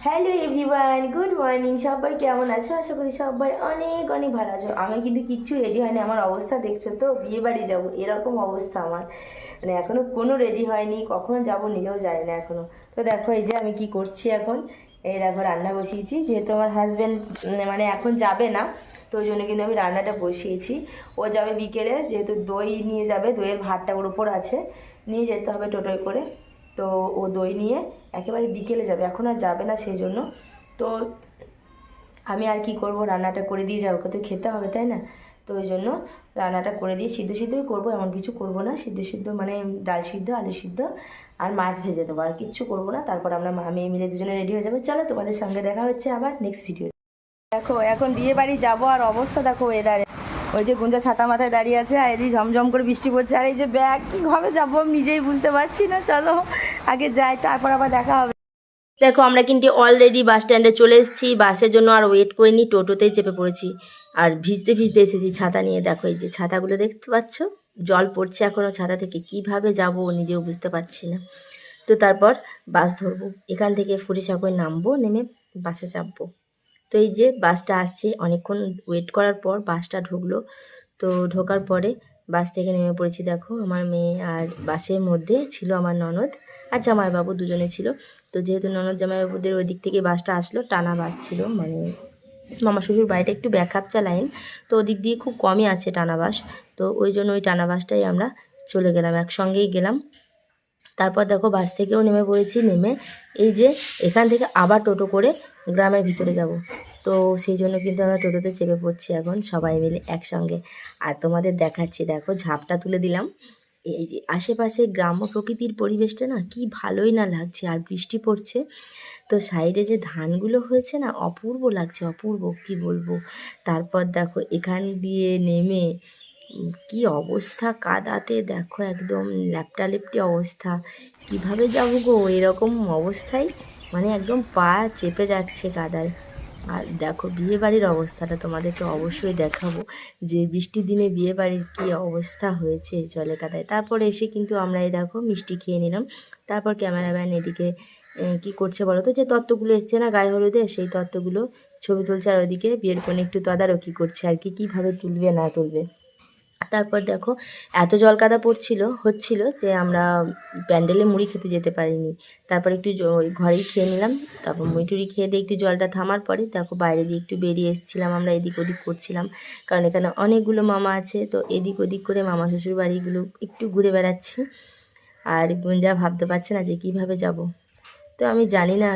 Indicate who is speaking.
Speaker 1: Hello everyone, good morning. সবাই কেমন আছো? আশা করি সবাই অনেক অনেক ভালো আছো। আমি কিন্তু কিচ্ছু রেডি হয়নি। আমার অবস্থা দেখছো তো, বিয়ে বাড়ি যাবো এরকম অবস্থা আমার। মানে এখনো কোনো রেডি হয়নি, কখন যাব নিজেও জানি না এখনো। তো দেখো এই যে আমি কি করছি এখন। এই দেখো রান্না বসিয়েছি, যেহেতু আমার হাজব্যান্ড মানে এখন যাবে না, তো ওই জন্য কিন্তু আমি রান্নাটা বসিয়েছি। ও যাবে বিকেলে, যেহেতু দই নিয়ে যাবে, দইয়ের ভাতটা ওর উপর আছে, নিয়ে যেতে হবে টোটোয় করে। তো ও দই নিয়ে একেবারে বিকেলে যাবে, এখন আর যাবে না সেই জন্য। তো আমি আর কি করব, রান্নাটা করে দিয়ে যাবো, ওকে তো খেতে হবে তাই না। তো ওই জন্য রান্নাটা করে দিয়ে সিদ্ধ সিদ্ধই করবো, এমন কিছু করব না। সিদ্ধ সিদ্ধ মানে ডাল সিদ্ধ, আলু সিদ্ধ আর মাছ ভেজে দেবো, আর কিচ্ছু করবো না। তারপর আমরা মেয়ে মিলে দুজনে রেডি হয়ে যাবো। চলো তোমাদের সঙ্গে দেখা হচ্ছে আবার নেক্সট ভিডিও। দেখো এখন বিয়ে বাড়ি যাবো, আর অবস্থা দেখো ওয়েদারে। ওই যে গুঞ্জা ছাতা মাথায় দাঁড়িয়ে আছে, আর এদিকে ঝমঝম করে বৃষ্টি পড়ছে, আর এই যে ব্যাগ কীভাবে যাবো আমি নিজেই বুঝতে পারছি না। চলো আগে যাই, তারপর আবার দেখা হবে। দেখো আমরা কিন্তু অলরেডি বাস স্ট্যান্ডে চলে এসেছি, বাসের জন্য আর ওয়েট করিনি, টোটোতেই চেপে পড়েছি। আর ভিজতে ভিজতে এসেছি ছাতা নিয়ে। দেখো এই যে ছাতাগুলো দেখতে পাচ্ছ, জল পড়ছে এখনও ছাতা থেকে, কিভাবে যাব নিজেও বুঝতে পারছি না। তো তারপর বাস ধরবো, এখান থেকে ফুরিসাঁকোয় নামবো, নেমে বাসে চাপবো। তো এই যে বাসটা আসছে, অনেকক্ষণ ওয়েট করার পর বাসটা ঢুকলো। তো ঢোকার পরে বাস থেকে নেমে পড়েছি। দেখো আমার মেয়ে, আর বাসের মধ্যে ছিল আমার ননদ আর জামাইবাবু, দুজনে ছিল। তো যেহেতু ননদ জামাইবাবুদের ওই দিক থেকে বাসটা আসলো, টানা বাস ছিল, মানে মামা শ্বশুর বাড়িটা একটু ব্যাকআপচা লাইন, তো ওদিক দিয়ে খুব কমই আছে টানা বাস। তো ওই জন্য ওই টানা বাসটাই আমরা চলে গেলাম, একসঙ্গেই গেলাম। তারপর দেখো বাস থেকেও নেমে পড়েছি, নেমে এই যে এখান থেকে আবার টোটো করে গ্রামের ভিতরে যাব। তো সেই জন্য কিন্তু আমরা টোটোতে চেপে পড়ছি এখন সবাই মিলে একসঙ্গে। আর তোমাদের দেখাচ্ছি, দেখো ঝাপটা তুলে দিলাম। এই যে আশেপাশে গ্রাম্য প্রকৃতির পরিবেশটা না কি ভালোই না লাগছে, আর বৃষ্টি পড়ছে। তো সাইডে যে ধানগুলো হয়েছে না, অপূর্ব লাগছে, অপূর্ব কি বলবো। তারপর দেখো এখান দিয়ে নেমে কি অবস্থা কাদাতে, দেখো একদম ল্যাপটালেপটি অবস্থা। কিভাবে যাবো গো এরকম অবস্থায়, মানে একদম পা চেপে যাচ্ছে কাদায়। আর দেখো বিয়ে বাড়ির অবস্থাটা তোমাদেরকে অবশ্যই দেখাবো, যে বৃষ্টির দিনে বিয়ে বাড়ির কী অবস্থা হয়েছে জলে কাদায়। তারপরে এসে কিন্তু আমরা এই দেখো মিষ্টি খেয়ে নিলাম। তারপর ক্যামেরাম্যান এদিকে কি করছে বলো তো, যে তত্ত্বগুলো এসছে না গায়ে হলুদে, সেই তত্ত্বগুলো ছবি তুলছে, আর ওইদিকে বিয়ের কোণে একটু তদারকি করছে আর কি, কীভাবে তুলবে না তুলবে। তারপর দেখো এত জলকাদা হচ্ছিল যে আমরা প্যান্ডেলে মুড়ি খেতে যেতে পারিনি। তারপর একটু ঘরেই খেয়ে নিলাম। তারপর মুড়ি খেয়ে দিয়ে একটু জলটা থামার পরে দেখো বাইরে দিয়ে একটু বেরিয়ে এসেছিলাম, আমরা এদিক ওদিক করছিলাম, কারণ এখানে অনেকগুলো মামা আছে। তো এদিক ওদিক করে মামা শ্বশুর বাড়িগুলো একটু ঘুরে বেড়াচ্ছি। আর গুঞ্জা ভাবতে পারছে না যে কিভাবে যাব। তো আমি জানি না